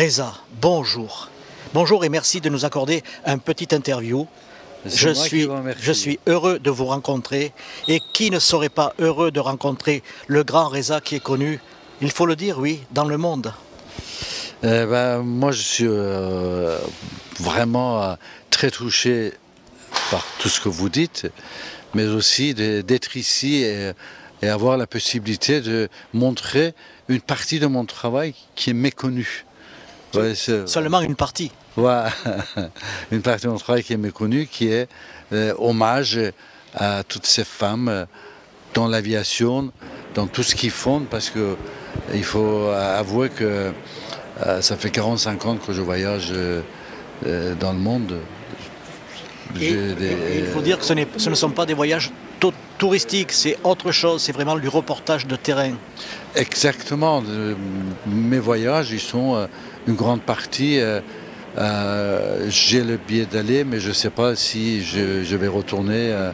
Reza, bonjour. Bonjour et merci de nous accorder un petit interview. Je suis heureux de vous rencontrer. Et qui ne serait pas heureux de rencontrer le grand Reza qui est connu, il faut le dire, oui, dans le monde. Moi, je suis vraiment très touché par tout ce que vous dites, mais aussi d'être ici et avoir la possibilité de montrer une partie de mon travail qui est méconnue. Ouais, Seulement une partie. Ouais, une partie de mon travail qui est méconnue, qui est hommage à toutes ces femmes dans l'aviation, dans tout ce qu'ils font, parce que il faut avouer que ça fait 45 ans que je voyage dans le monde. Il faut dire que ce ne sont pas des voyages touristiques, c'est autre chose, c'est vraiment du reportage de terrain. Exactement. Mes voyages, ils sont une grande partie. J'ai le billet d'aller, mais je ne sais pas si je vais retourner.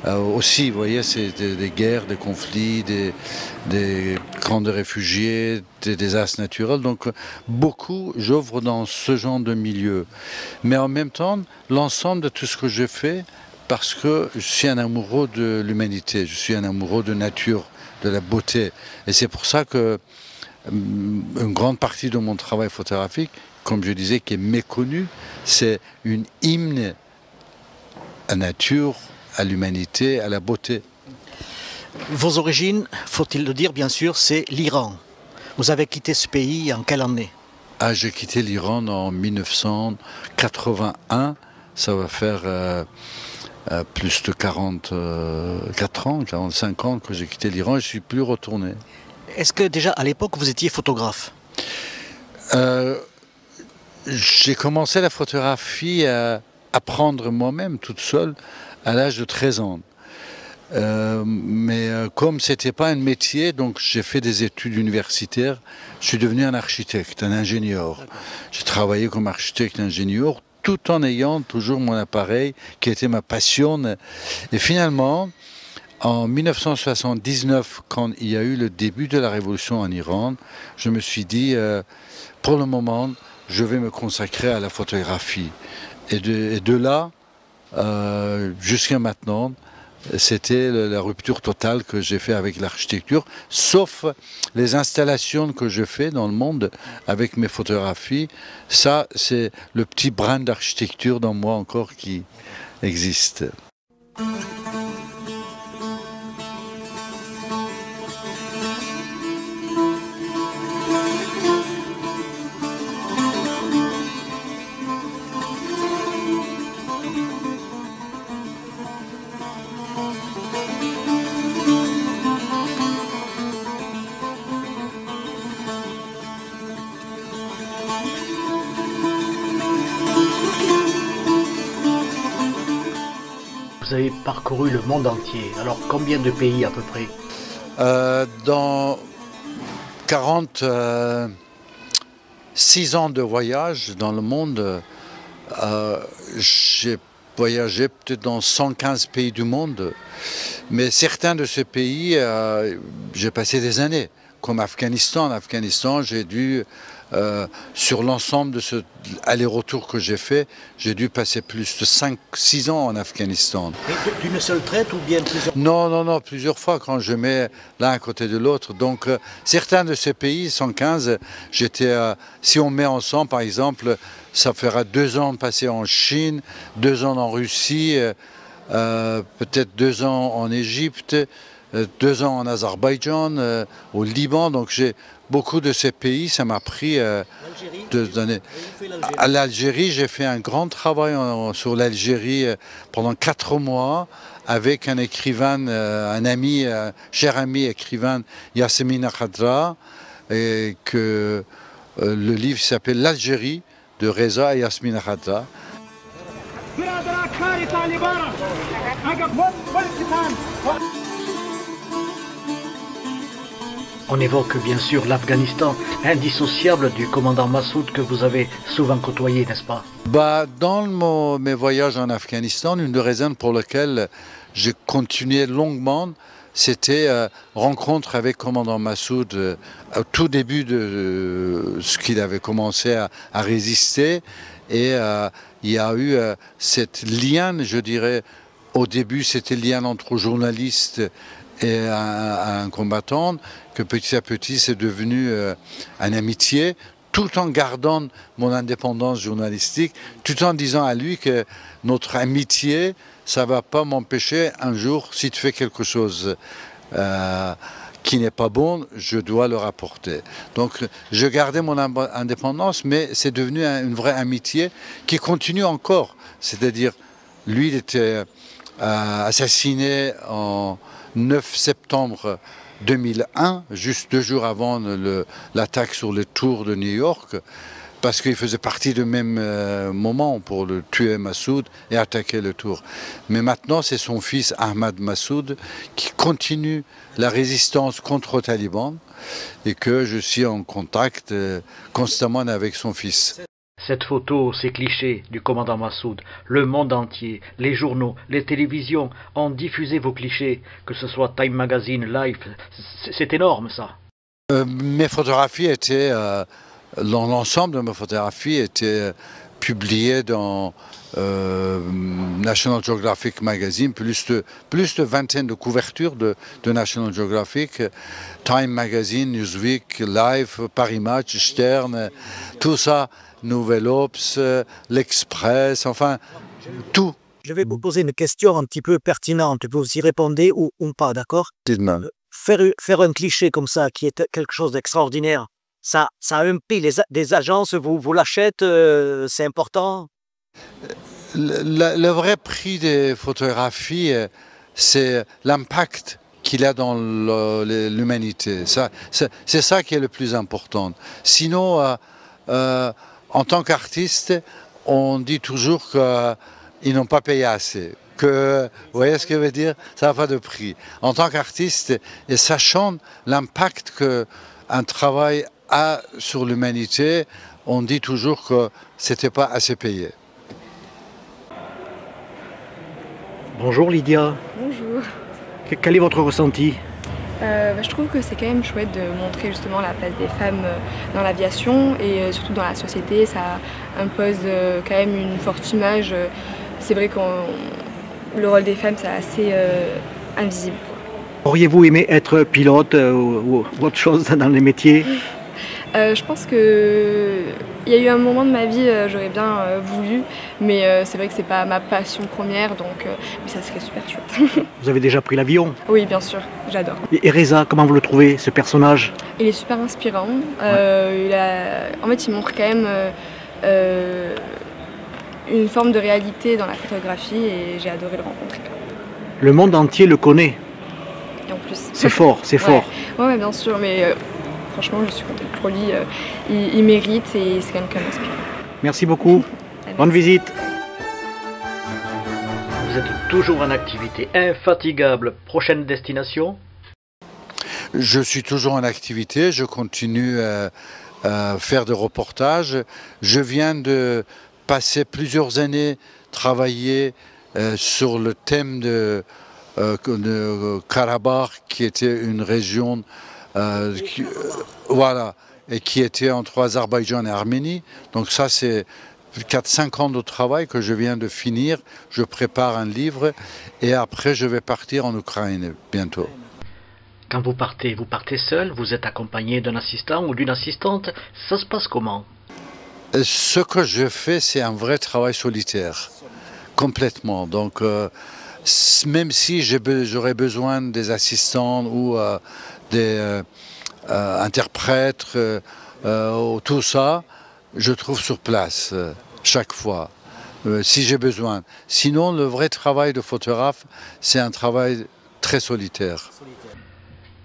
Aussi, vous voyez, c'est des guerres, des conflits, des camps de réfugiés, des désastres naturels. Donc, beaucoup, j'ouvre dans ce genre de milieu. Mais en même temps, l'ensemble de tout ce que je fais, parce que je suis un amoureux de l'humanité, je suis un amoureux de nature, de la beauté. Et c'est pour ça que une grande partie de mon travail photographique, comme je disais, qui est méconnu, c'est une hymne à la nature, à l'humanité, à la beauté. Vos origines, faut-il le dire bien sûr, c'est l'Iran. Vous avez quitté ce pays en quelle année? J'ai quitté l'Iran en 1981, ça va faire plus de 44 ans, 45 ans que j'ai quitté l'Iran et je ne suis plus retourné. Est-ce que déjà à l'époque vous étiez photographe? J'ai commencé la photographie à apprendre moi-même, toute seule, à l'âge de 13 ans. Mais comme ce n'était pas un métier, donc j'ai fait des études universitaires. Je suis devenu un architecte, un ingénieur. J'ai travaillé comme architecte ingénieur, tout en ayant toujours mon appareil qui était ma passion. Et finalement, en 1979, quand il y a eu le début de la révolution en Iran, je me suis dit, pour le moment, je vais me consacrer à la photographie. Et de là, jusqu'à maintenant, c'était la rupture totale que j'ai fait avec l'architecture, sauf les installations que je fais dans le monde avec mes photographies. Ça, c'est le petit brin d'architecture dans moi encore qui existe. Vous avez parcouru le monde entier. Alors combien de pays à peu près? Dans 46 ans de voyage dans le monde, j'ai voyagé peut-être dans 115 pays du monde. Mais certains de ces pays, j'ai passé des années, comme Afghanistan. En Afghanistan, j'ai dû, sur l'ensemble de ce aller-retour que j'ai fait, j'ai dû passer plus de 5-6 ans en Afghanistan. Et d'une seule traite ou bien plusieurs? Non, plusieurs fois quand je mets l'un à côté de l'autre. Donc certains de ces pays, 115, si on met ensemble par exemple, ça fera 2 ans passés en Chine, 2 ans en Russie, peut-être 2 ans en Égypte, 2 ans en Azerbaïdjan, au Liban. Donc j'ai beaucoup de ces pays, ça m'a pris 2 années. À l'Algérie, j'ai fait un grand travail sur l'Algérie pendant 4 mois avec un écrivain, un ami, cher ami écrivain, Yasmina Khadra, et que le livre s'appelle L'Algérie de Reza et Yasmina Khadra. On évoque bien sûr l'Afghanistan, indissociable du commandant Massoud que vous avez souvent côtoyé, n'est-ce pas? Dans mes voyages en Afghanistan, une des raisons pour lesquelles j'ai continué longuement, c'était rencontre avec commandant Massoud au tout début de ce qu'il avait commencé à résister. Et il y a eu cette liane, je dirais, au début c'était liane entre journalistes et un combattant, que petit à petit c'est devenu une amitié, tout en gardant mon indépendance journalistique, tout en disant à lui que notre amitié, ça ne va pas m'empêcher un jour, si tu fais quelque chose qui n'est pas bon, je dois le rapporter. Donc je gardais mon indépendance, mais c'est devenu une vraie amitié qui continue encore. C'est-à-dire, lui, il était assassiné en 9 septembre 2001, juste 2 jours avant l'attaque sur le tour de New York, parce qu'il faisait partie du même moment pour le tuer Massoud et attaquer le tour. Mais maintenant, c'est son fils Ahmad Massoud qui continue la résistance contre les talibans et que je suis en contact constamment avec son fils. Cette photo, ces clichés du commandant Massoud, le monde entier, les journaux, les télévisions ont diffusé vos clichés, que ce soit Time Magazine, Life, c'est énorme ça. Mes photographies étaient, l'ensemble de mes photographies étaient publiées dans National Geographic Magazine, plus de vingtaine de couvertures de National Geographic, Time Magazine, Newsweek, Life, Paris Match, Stern, tout ça. Nouvelle Obs, l'Express, enfin, tout. Je vais vous poser une question un petit peu pertinente, vous y répondez ou pas, d'accord? Faire un cliché comme ça, qui est quelque chose d'extraordinaire, ça a un prix, des agences vous l'achètent, c'est important? Le vrai prix des photographies, c'est l'impact qu'il a dans l'humanité. C'est ça qui est le plus important. Sinon, en tant qu'artiste, on dit toujours qu'ils n'ont pas payé assez. Vous voyez ce que je veux dire? Ça n'a pas de prix. En tant qu'artiste, et sachant l'impact qu'un travail a sur l'humanité, on dit toujours que ce n'était pas assez payé. Bonjour Lydia. Bonjour. Quel est votre ressenti? Je trouve que c'est quand même chouette de montrer justement la place des femmes dans l'aviation et surtout dans la société. Ça impose quand même une forte image. C'est vrai que le rôle des femmes c'est assez invisible. Auriez-vous aimé être pilote ou autre chose dans les métiers? Je pense qu'il y a eu un moment de ma vie, j'aurais bien voulu, mais c'est vrai que c'est pas ma passion première, donc mais ça serait super chouette. Vous avez déjà pris l'avion? Oui, bien sûr, j'adore. Et Reza, comment vous le trouvez, ce personnage? Il est super inspirant. En fait, il montre quand même une forme de réalité dans la photographie et j'ai adoré le rencontrer. Le monde entier le connaît. Et en plus. C'est fort, c'est fort. Ouais, bien sûr, mais franchement, je suis contente pour lui. Il mérite et c'est quelqu'un d'inspirant. Merci beaucoup. Bonne visite. Vous êtes toujours en activité, infatigable. Prochaine destination? Je suis toujours en activité, je continue à faire des reportages. Je viens de passer plusieurs années travailler sur le thème de Karabakh, qui était une région voilà, et qui était entre Azerbaïdjan et Arménie. Donc ça, c'est 4-5 ans de travail que je viens de finir. Je prépare un livre et après, je vais partir en Ukraine bientôt. Quand vous partez seul? Vous êtes accompagné d'un assistant ou d'une assistante? Ça se passe comment? Ce que je fais, c'est un vrai travail solitaire, complètement. Donc, même si j'aurais besoin des assistants ou des interprètes, tout ça, je trouve sur place chaque fois, si j'ai besoin. Sinon, le vrai travail de photographe, c'est un travail très solitaire.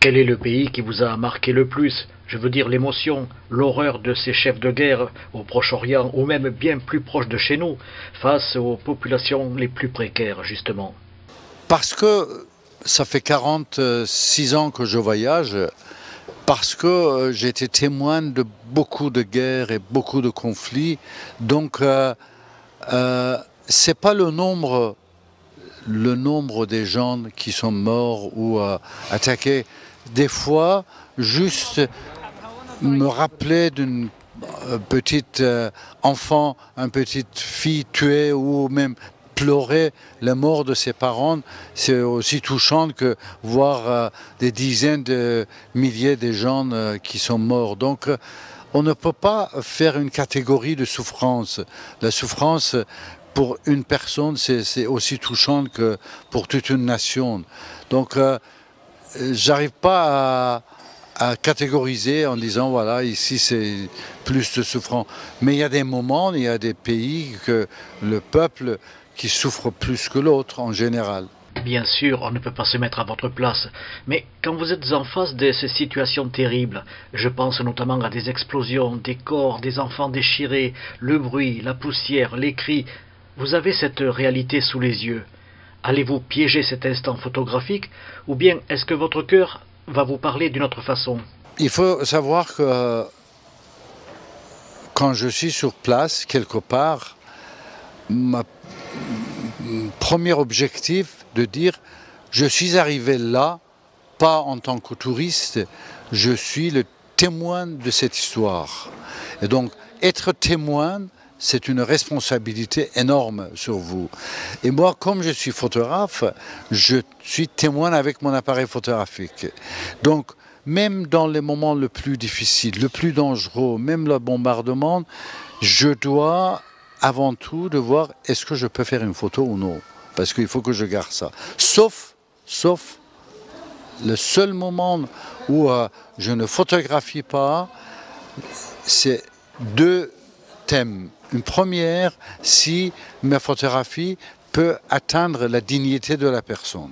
Quel est le pays qui vous a marqué le plus? Je veux dire l'émotion, l'horreur de ces chefs de guerre au Proche-Orient ou même bien plus proche de chez nous, face aux populations les plus précaires justement. Parce que ça fait 46 ans que je voyage, parce que j'ai été témoin de beaucoup de guerres et beaucoup de conflits. Donc, c'est pas le nombre, le nombre des gens qui sont morts ou attaqués. Des fois, juste me rappeler d'une petite enfant, une petite fille tuée ou même pleurer la mort de ses parents, c'est aussi touchant que voir des dizaines de milliers de gens qui sont morts. Donc, on ne peut pas faire une catégorie de souffrance. La souffrance, pour une personne, c'est aussi touchant que pour toute une nation. Donc, j'arrive pas à catégoriser en disant, voilà, ici c'est plus de souffrance. Mais il y a des moments, il y a des pays que le peuple qui souffre plus que l'autre en général. Bien sûr, on ne peut pas se mettre à votre place, mais quand vous êtes en face de ces situations terribles, je pense notamment à des explosions, des corps, des enfants déchirés, le bruit, la poussière, les cris, vous avez cette réalité sous les yeux. Allez-vous piéger cet instant photographique, ou bien est-ce que votre cœur va vous parler d'une autre façon? Il faut savoir que quand je suis sur place, quelque part, mon premier objectif de dire je suis arrivé là, pas en tant que touriste, je suis le témoin de cette histoire. Et donc être témoin, c'est une responsabilité énorme sur vous. Et moi, comme je suis photographe, je suis témoin avec mon appareil photographique. Donc même dans les moments les plus difficiles, le plus dangereux, même le bombardement, je dois avant tout de voir est-ce que je peux faire une photo ou non. Parce qu'il faut que je garde ça. Sauf le seul moment où je ne photographie pas, c'est deux thèmes. Une première, si ma photographie peut atteindre la dignité de la personne.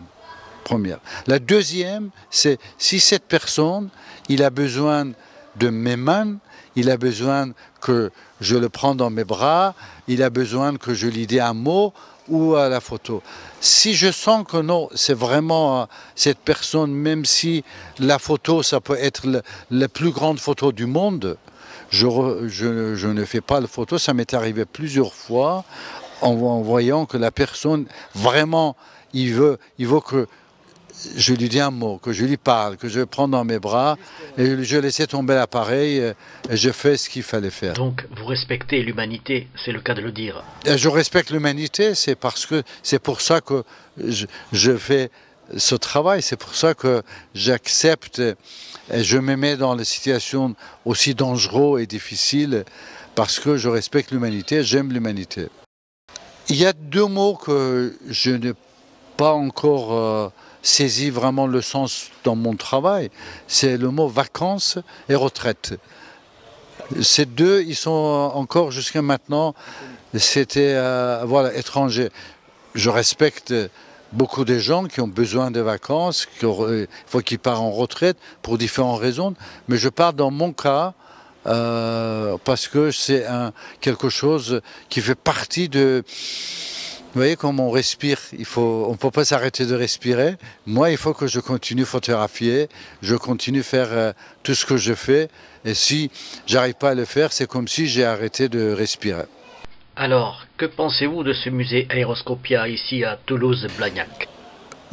Première. La deuxième, c'est si cette personne, il a besoin de mes mains, il a besoin que je le prenne dans mes bras, il a besoin que je lui dise un mot ou à la photo. Si je sens que non, c'est vraiment cette personne, même si la photo, ça peut être la plus grande photo du monde, je ne fais pas la photo. Ça m'est arrivé plusieurs fois en voyant que la personne, vraiment, il veut que je lui dis un mot, que je lui parle, que je le prends dans mes bras et je laissais tomber l'appareil et je fais ce qu'il fallait faire. Donc vous respectez l'humanité, c'est le cas de le dire. Et je respecte l'humanité, c'est pour ça que je fais ce travail, c'est pour ça que j'accepte et je me mets dans les situations aussi dangereuses et difficiles parce que je respecte l'humanité, j'aime l'humanité. Il y a deux mots que je n'ai pas encore saisi vraiment le sens dans mon travail, c'est le mot vacances et retraite. Ces deux, ils sont encore jusqu'à maintenant, c'était étranger. Je respecte beaucoup de gens qui ont besoin de vacances, il faut qu'ils partent en retraite pour différentes raisons, mais je parle dans mon cas parce que c'est quelque chose qui fait partie de... Vous voyez comme on respire, on ne peut pas s'arrêter de respirer. Moi, il faut que je continue à photographier, je continue à faire tout ce que je fais. Et si j'arrive pas à le faire, c'est comme si j'ai arrêté de respirer. Alors, que pensez-vous de ce musée Aéroscopia ici à Toulouse-Blagnac?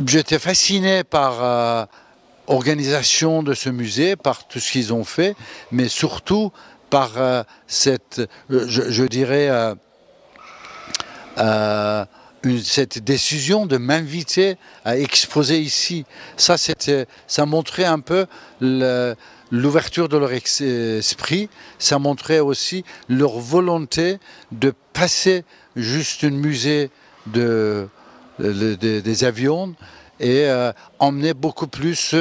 J'étais fasciné par l'organisation de ce musée, par tout ce qu'ils ont fait, mais surtout par cette décision de m'inviter à exposer ici. Ça montrait un peu l'ouverture de leur esprit, ça montrait aussi leur volonté de passer juste un musée des avions et emmener beaucoup plus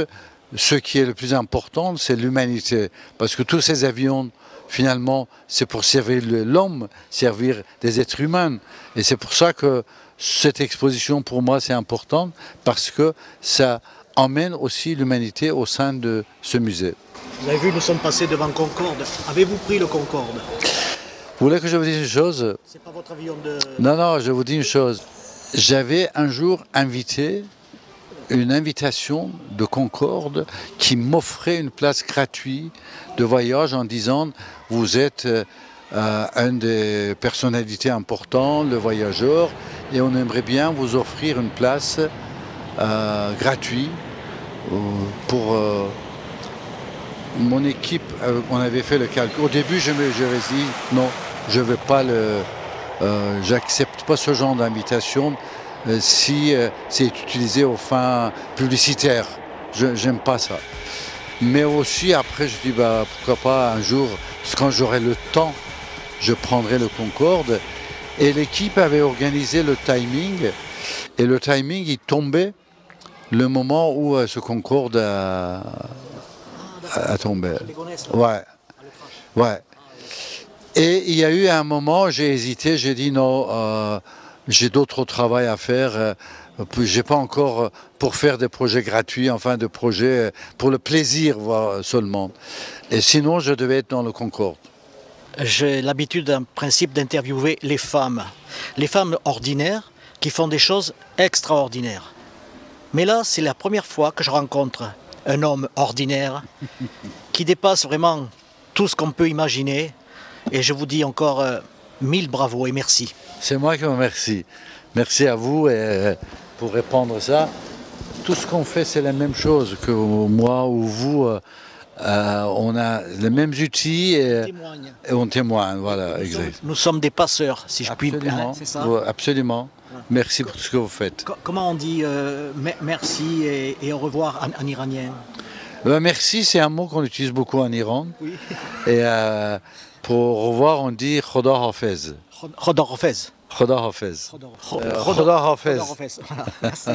ce qui est le plus important, c'est l'humanité. Parce que tous ces avions, finalement, c'est pour servir l'homme, servir des êtres humains. Et c'est pour ça que cette exposition, pour moi, c'est important, parce que ça emmène aussi l'humanité au sein de ce musée. Vous avez vu, nous sommes passés devant Concorde. Avez-vous pris le Concorde? Vous voulez que je vous dise une chose? C'est pas votre avion de... Non, je vous dis une chose. J'avais un jour une invitation de Concorde qui m'offrait une place gratuite de voyage en disant « Vous êtes une des personnalités importantes, le voyageur, et on aimerait bien vous offrir une place gratuite pour mon équipe. On avait fait le calcul. Au début, j'avais dit non, je ne vais pas j'accepte pas ce genre d'invitation si c'est utilisé aux fins publicitaires. J'aime pas ça. Mais aussi après, je dis pourquoi pas un jour, quand j'aurai le temps, je prendrai le Concorde. Et l'équipe avait organisé le timing, et le timing il tombait le moment où ce Concorde a tombé. Ouais. Et il y a eu un moment, j'ai hésité, j'ai dit non, j'ai d'autres travail à faire. J'ai pas encore pour faire des projets gratuits, enfin des projets pour le plaisir seulement. Et sinon, je devais être dans le Concorde. J'ai l'habitude, en principe, d'interviewer les femmes ordinaires qui font des choses extraordinaires. Mais là, c'est la première fois que je rencontre un homme ordinaire qui dépasse vraiment tout ce qu'on peut imaginer. Et je vous dis encore 1000 bravo et merci. C'est moi qui vous remercie. Merci à vous. Et pour répondre à ça, tout ce qu'on fait, c'est la même chose que moi ou vous. On a les mêmes outils et on témoigne. Voilà, nous sommes des passeurs, si je puis dire. C'est ça ? Absolument. Merci pour tout ce que vous faites. Comment on dit merci et au revoir en iranien ? Merci, c'est un mot qu'on utilise beaucoup en Iran. Oui. Et pour au revoir, on dit Khoda Hafez. Khoda Hafez. Khoda Hafez. Khoda Hafez. Merci.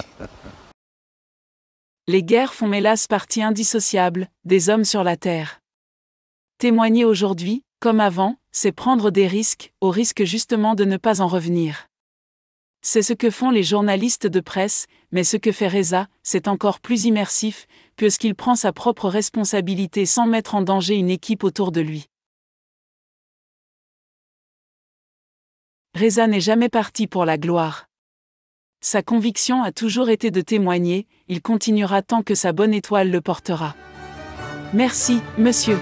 Les guerres font hélas partie indissociable des hommes sur la terre. Témoigner aujourd'hui, comme avant, c'est prendre des risques, au risque justement de ne pas en revenir. C'est ce que font les journalistes de presse, mais ce que fait Reza, c'est encore plus immersif, puisqu'il prend sa propre responsabilité sans mettre en danger une équipe autour de lui. Reza n'est jamais parti pour la gloire. Sa conviction a toujours été de témoigner, il continuera tant que sa bonne étoile le portera. Merci, monsieur.